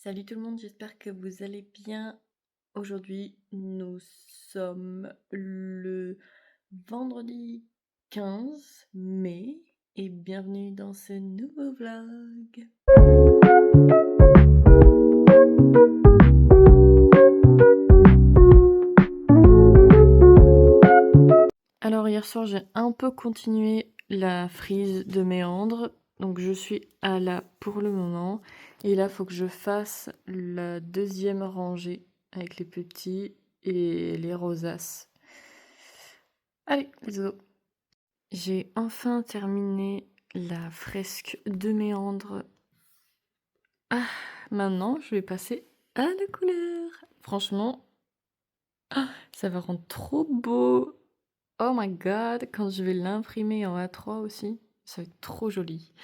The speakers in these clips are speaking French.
Salut tout le monde, j'espère que vous allez bien. Aujourd'hui, nous sommes le vendredi 15 mai et bienvenue dans ce nouveau vlog. Alors hier soir, j'ai un peu continué la frise de méandre, donc je suis à la pour le moment. Et là, il faut que je fasse la deuxième rangée avec les petits et les rosaces. Allez, let's go. J'ai enfin terminé la fresque de méandre. Ah, maintenant, je vais passer à la couleur. Franchement, ça va rendre trop beau. Oh my god, quand je vais l'imprimer en A3 aussi, ça va être trop joli.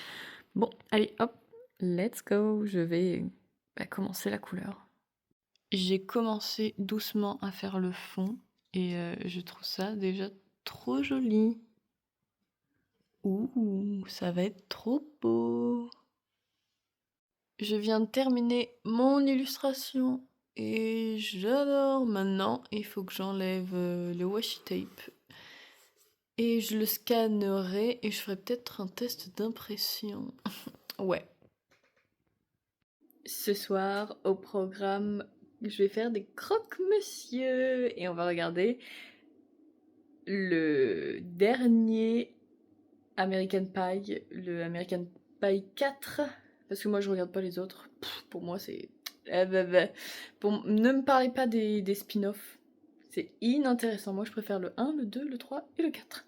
Bon, allez, hop, let's go. Je vais commencer la couleur. J'ai commencé doucement à faire le fond et je trouve ça déjà trop joli. Ouh, ça va être trop beau. Je viens de terminer mon illustration et j'adore. Maintenant, il faut que j'enlève le washi tape et je le scannerai et je ferai peut-être un test d'impression. Ouais. Ce soir, au programme, je vais faire des croque-monsieur et on va regarder le dernier American Pie, le American Pie 4, parce que moi je regarde pas les autres. Pour moi c'est... Ne me parlez pas des spin-offs, c'est inintéressant. Moi je préfère le 1, le 2, le 3 et le 4.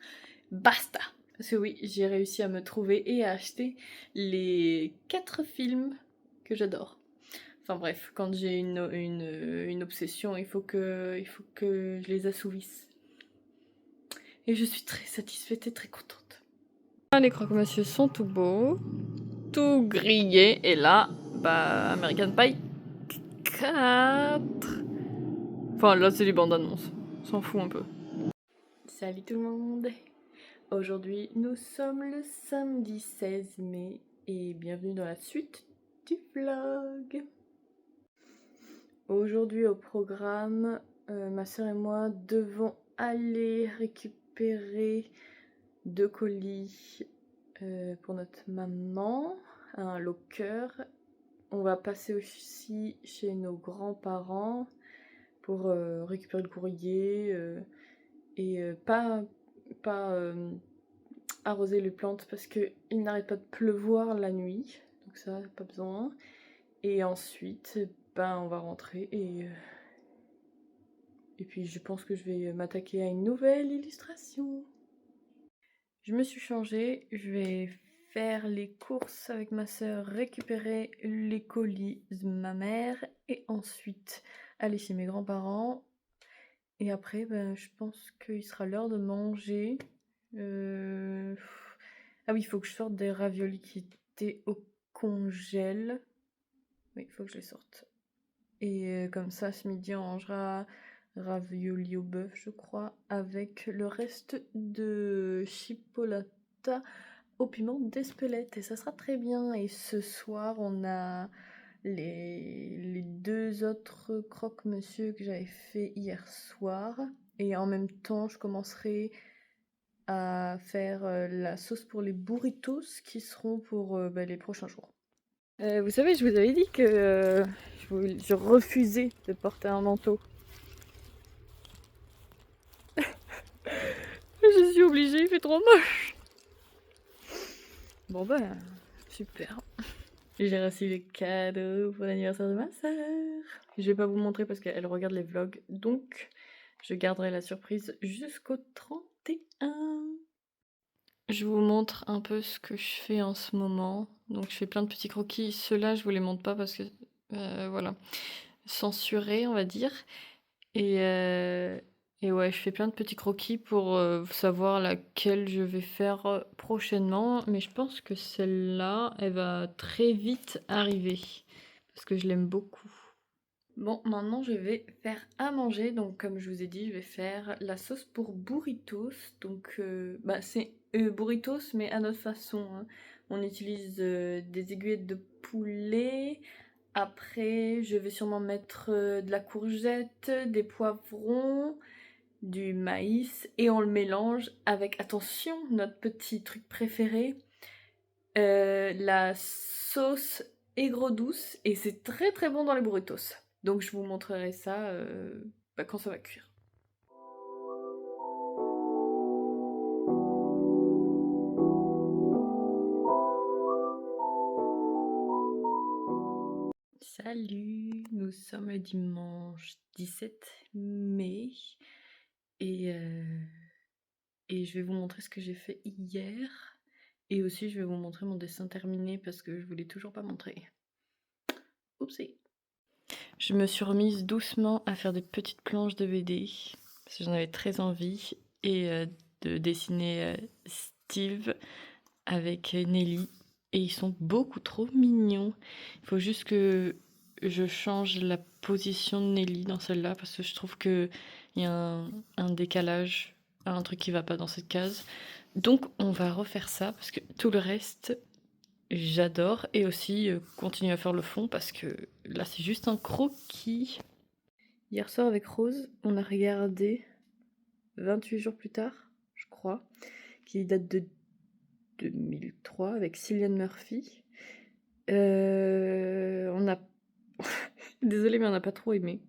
Basta. Parce que oui, j'ai réussi à me trouver et à acheter les 4 films que j'adore. Enfin bref, quand j'ai une obsession, il faut que je les assouvisse. Et je suis très satisfaite et très contente. Les croque-monsieur sont tout beaux, tout grillés, et là, American Pie 4. Enfin, là, c'est les bandes annonces. On s'en fout un peu. Salut tout le monde. Aujourd'hui, nous sommes le samedi 16 mai et bienvenue dans la suite du vlog. Aujourd'hui au programme, ma soeur et moi devons aller récupérer 2 colis pour notre maman, un locker. On va passer aussi chez nos grands-parents pour récupérer le courrier et pas arroser les plantes parce qu'il n'arrête pas de pleuvoir la nuit, donc ça, pas besoin. Et ensuite, on va rentrer et puis je pense que je vais m'attaquer à une nouvelle illustration. Je me suis changée, je vais faire les courses avec ma soeur, récupérer les colis de ma mère et ensuite aller chez mes grands-parents. Et après, je pense qu'il sera l'heure de manger. Ah oui, il faut que je sorte des raviolis qui étaient au congèle. Oui, il faut que je les sorte. Et comme ça, ce midi, on mangera ravioli au bœuf, je crois, avec le reste de chipolata au piment d'Espelette. Et ça sera très bien. Et ce soir, on a les 2 autres croque-monsieur que j'avais fait hier soir. Et en même temps, je commencerai à faire la sauce pour les burritos qui seront pour les prochains jours. Vous savez, je vous avais dit que je refusais de porter un manteau. Je suis obligée, il fait trop moche. Bon super. J'ai reçu le cadeau pour l'anniversaire de ma sœur. Je vais pas vous montrer parce qu'elle regarde les vlogs, donc je garderai la surprise jusqu'au 31. Je vous montre un peu ce que je fais en ce moment. Donc je fais plein de petits croquis. Ceux-là, je vous les montre pas parce que, voilà, censurés, on va dire. Et ouais, je fais plein de petits croquis pour savoir laquelle je vais faire prochainement. Mais je pense que celle-là, elle va très vite arriver. Parce que je l'aime beaucoup. Bon, maintenant je vais faire à manger. Donc comme je vous ai dit, je vais faire la sauce pour burritos. Donc c'est burritos mais à notre façon, hein. On utilise des aiguillettes de poulet Après, je vais sûrement mettre de la courgette, des poivrons, du maïs et on le mélange avec, attention, notre petit truc préféré, la sauce aigre douce et c'est très très bon dans les burritos. Donc je vous montrerai ça quand ça va cuire. Salut, nous sommes le dimanche 17 mai et, et je vais vous montrer ce que j'ai fait hier et aussi je vais vous montrer mon dessin terminé parce que je vous l'ai toujours pas montré. Oupsie. Je me suis remise doucement à faire des petites planches de BD parce que j'en avais très envie et de dessiner Steve avec Nelly et ils sont beaucoup trop mignons. Il faut juste que je change la position de Nelly dans celle-là parce que je trouve qu'il y a un décalage, un truc qui va pas dans cette case. Donc on va refaire ça parce que tout le reste j'adore et aussi continuer à faire le fond parce que là c'est juste un croquis. Hier soir avec Rose, on a regardé 28 jours plus tard, je crois, qui date de 2003 avec Cillian Murphy. On a... Désolée mais on n'a pas trop aimé.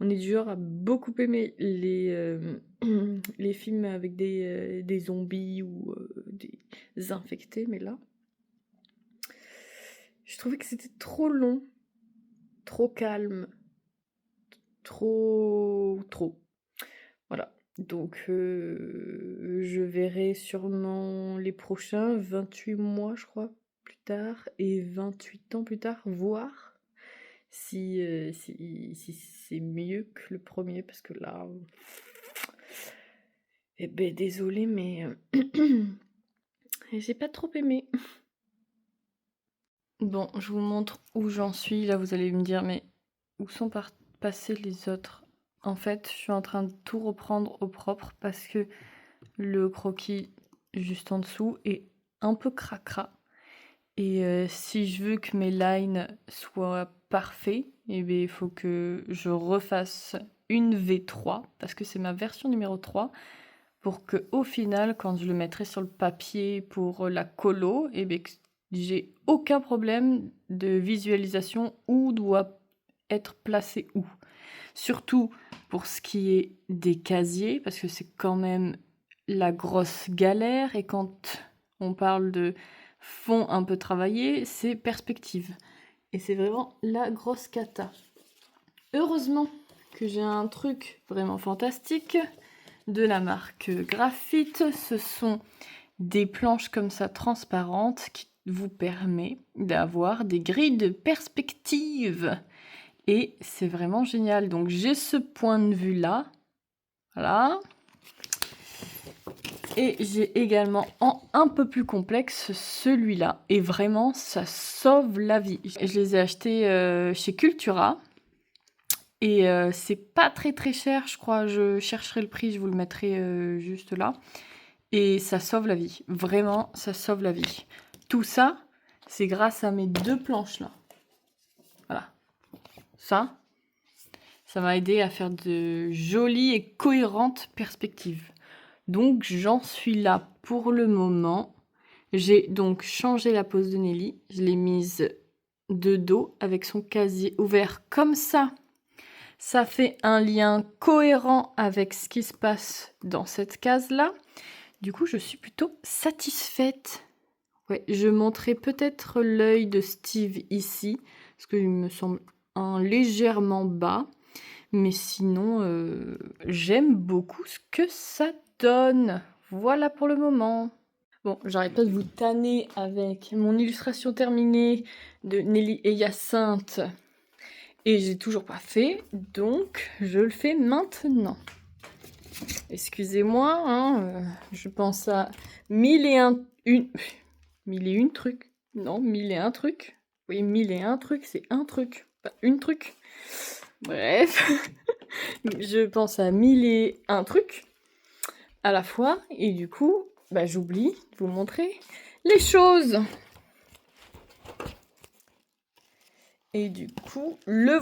On est du genre à beaucoup aimer les films avec des zombies ou des infectés, mais là, je trouvais que c'était trop long, trop calme, trop. Voilà. Donc je verrai sûrement les prochains 28 mois, je crois, plus tard, et 28 ans plus tard, voir si c'est mieux que le premier, parce que là, eh ben désolée, mais j'ai pas trop aimé. Bon, je vous montre où j'en suis. Là, vous allez me dire, mais où sont passés les autres? En fait, je suis en train de tout reprendre au propre parce que le croquis juste en dessous est un peu cracra. Et si je veux que mes lines soient parfaits, eh bien, il faut que je refasse une V3 parce que c'est ma version numéro 3 pour que au final, quand je le mettrai sur le papier pour la colo, eh bien, j'ai aucun problème de visualisation où doit être placé où. Surtout pour ce qui est des casiers, parce que c'est quand même la grosse galère. Et quand on parle de fond un peu travaillé, c'est perspective. Et c'est vraiment la grosse cata. Heureusement que j'ai un truc vraiment fantastique de la marque Graphite. Ce sont des planches comme ça transparentes qui vous permet d'avoir des grilles de perspective. Et c'est vraiment génial. Donc j'ai ce point de vue là. Voilà. Et j'ai également en un peu plus complexe celui-là. Et vraiment, ça sauve la vie. Je les ai achetés chez Cultura. Et c'est pas très très cher, je crois. Je chercherai le prix, je vous le mettrai juste là. Et ça sauve la vie. Vraiment, ça sauve la vie. Tout ça, c'est grâce à mes deux planches là. Voilà. Ça m'a aidé à faire de jolies et cohérentes perspectives. Donc j'en suis là pour le moment. J'ai donc changé la pose de Nelly. Je l'ai mise de dos avec son casier ouvert comme ça. Ça fait un lien cohérent avec ce qui se passe dans cette case-là. Du coup, je suis plutôt satisfaite. Ouais, je montrerai peut-être l'œil de Steve ici, parce qu'il me semble légèrement bas. Mais sinon, j'aime beaucoup ce que ça donne. Voilà pour le moment. Bon, j'arrête pas de vous tanner avec mon illustration terminée de Nelly et Hyacinthe. Et j'ai toujours pas fait, donc je le fais maintenant. Excusez-moi, hein, je pense à mille et un trucs. Non, mille et un trucs. Oui, mille et un trucs, c'est un truc, pas une truc. Bref, je pense à mille et un trucs à la fois, et du coup, j'oublie de vous montrer les choses. Et du coup, le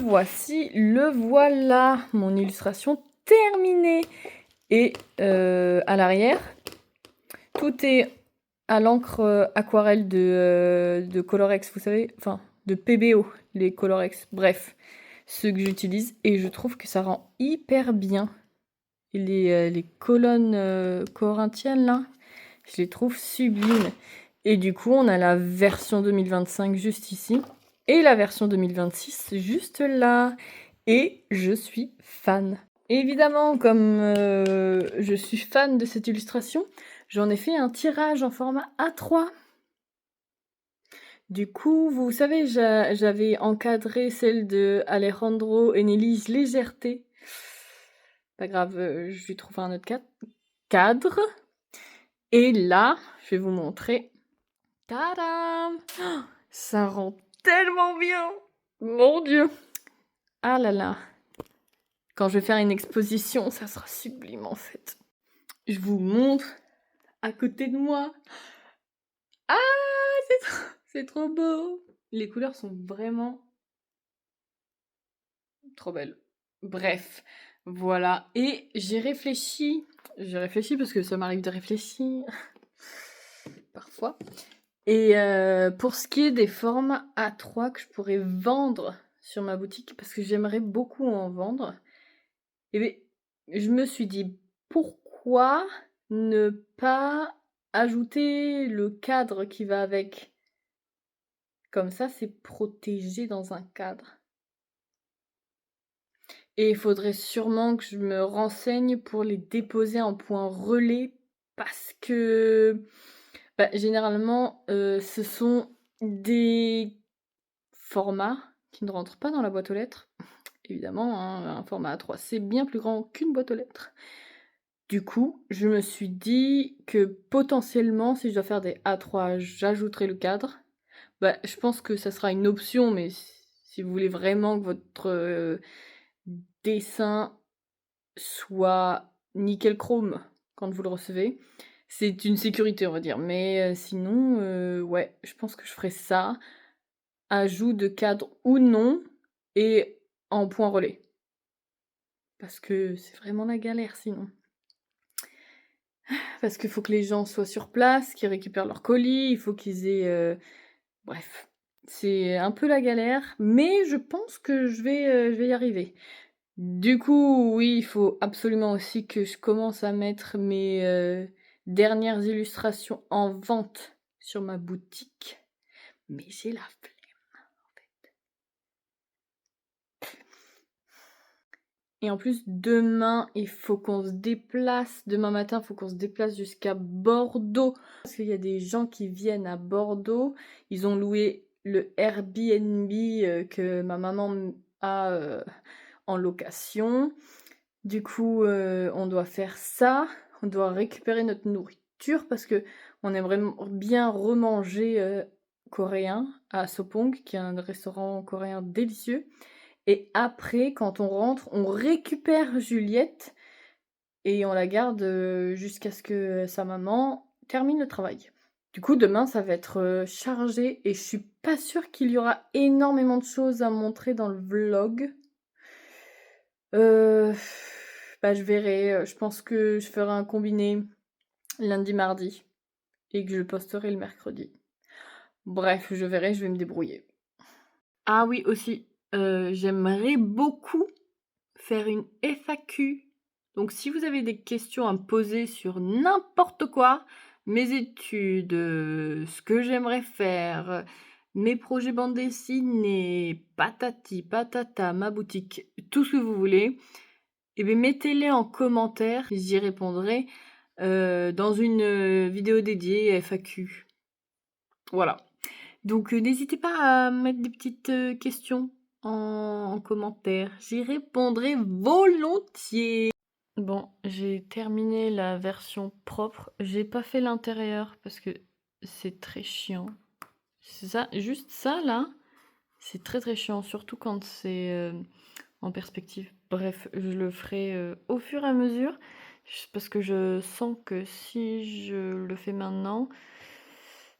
voilà, mon illustration terminée. Et à l'arrière, tout est à l'encre aquarelle de Colorex, vous savez, enfin de PBO, les Colorex, bref, ceux que j'utilise. Et je trouve que ça rend hyper bien. Et les colonnes corinthiennes, là, je les trouve sublimes. Et du coup, on a la version 2025 juste ici. Et la version 2026 juste là. Et je suis fan. Évidemment, comme je suis fan de cette illustration, j'en ai fait un tirage en format A3. Du coup, vous savez, j'avais encadré celle de Alejandro Enelise Légèreté. Pas grave, je lui trouve un autre cadre. Et là, je vais vous montrer. Tadam! Ça rend tellement bien! Mon Dieu! Ah là là! Quand je vais faire une exposition, ça sera sublime en fait. Je vous montre à côté de moi. Ah, c'est trop beau! Les couleurs sont vraiment trop belles. Bref, voilà. Et j'ai réfléchi parce que ça m'arrive de réfléchir parfois. Et pour ce qui est des formats A3 que je pourrais vendre sur ma boutique, parce que j'aimerais beaucoup en vendre, et bien, je me suis dit, pourquoi ne pas ajouter le cadre qui va avec? Comme ça, c'est protégé dans un cadre. Et il faudrait sûrement que je me renseigne pour les déposer en point relais, parce que généralement, ce sont des formats qui ne rentrent pas dans la boîte aux lettres. Évidemment, hein, un format A3, c'est bien plus grand qu'une boîte aux lettres. Du coup, je me suis dit que potentiellement, si je dois faire des A3, j'ajouterai le cadre. Je pense que ça sera une option, mais si vous voulez vraiment que votre dessin soit nickel chrome quand vous le recevez, c'est une sécurité, on va dire. Mais sinon, ouais, je pense que je ferai ça. Ajout de cadre ou non, et en point relais. Parce que c'est vraiment la galère sinon. Parce qu'il faut que les gens soient sur place, qu'ils récupèrent leur colis, il faut qu'ils aient... Bref, c'est un peu la galère, mais je pense que je vais y arriver. Du coup, oui, il faut absolument aussi que je commence à mettre mes dernières illustrations en vente sur ma boutique. Mais j'ai la flemme. Et en plus, demain, il faut qu'on se déplace. Demain matin, il faut qu'on se déplace jusqu'à Bordeaux. Parce qu'il y a des gens qui viennent à Bordeaux. Ils ont loué le Airbnb que ma maman a en location. Du coup, on doit faire ça. On doit récupérer notre nourriture parce que on aimerait bien remanger coréen à Sopong, qui est un restaurant coréen délicieux. Et après, quand on rentre, on récupère Juliette et on la garde jusqu'à ce que sa maman termine le travail. Du coup, demain, ça va être chargé et je suis pas sûre qu'il y aura énormément de choses à montrer dans le vlog. Je verrai. Je pense que je ferai un combiné lundi, mardi et que je posterai le mercredi. Bref, je verrai, je vais me débrouiller. Ah oui, aussi, j'aimerais beaucoup faire une FAQ. Donc si vous avez des questions à me poser sur n'importe quoi, mes études, ce que j'aimerais faire, mes projets bande dessinée, patati, patata, ma boutique, tout ce que vous voulez, et bien mettez-les en commentaire, j'y répondrai dans une vidéo dédiée FAQ. Voilà. Donc n'hésitez pas à mettre des petites questions en commentaire. J'y répondrai volontiers. Bon, j'ai terminé la version propre. J'ai pas fait l'intérieur parce que c'est très chiant. C'est ça, juste ça là, c'est très très chiant, surtout quand c'est en perspective. Bref, je le ferai au fur et à mesure parce que je sens que si je le fais maintenant,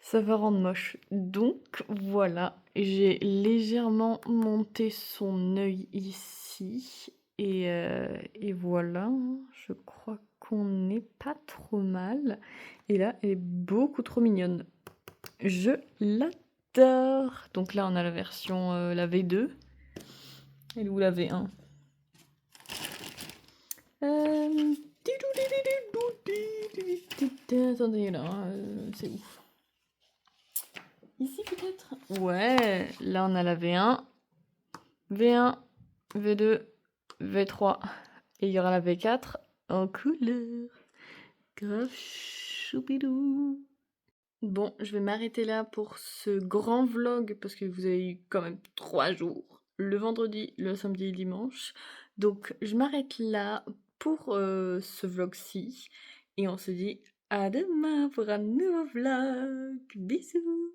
ça va rendre moche. Donc voilà, j'ai légèrement monté son œil ici et voilà, je crois qu'on n'est pas trop mal. Et là, elle est beaucoup trop mignonne. Je l'adore. Donc là, on a la version, la V2. Et où la V1? Attendez là, c'est où? Ici peut-être? Ouais, là on a la V1, V1, V2, V3 et il y aura la V4 en couleur. Grave choupidou. Bon, je vais m'arrêter là pour ce grand vlog parce que vous avez eu quand même 3 jours. Le vendredi, le samedi et le dimanche. Donc je m'arrête là pour ce vlog-ci. Et on se dit à demain pour un nouveau vlog. Bisous!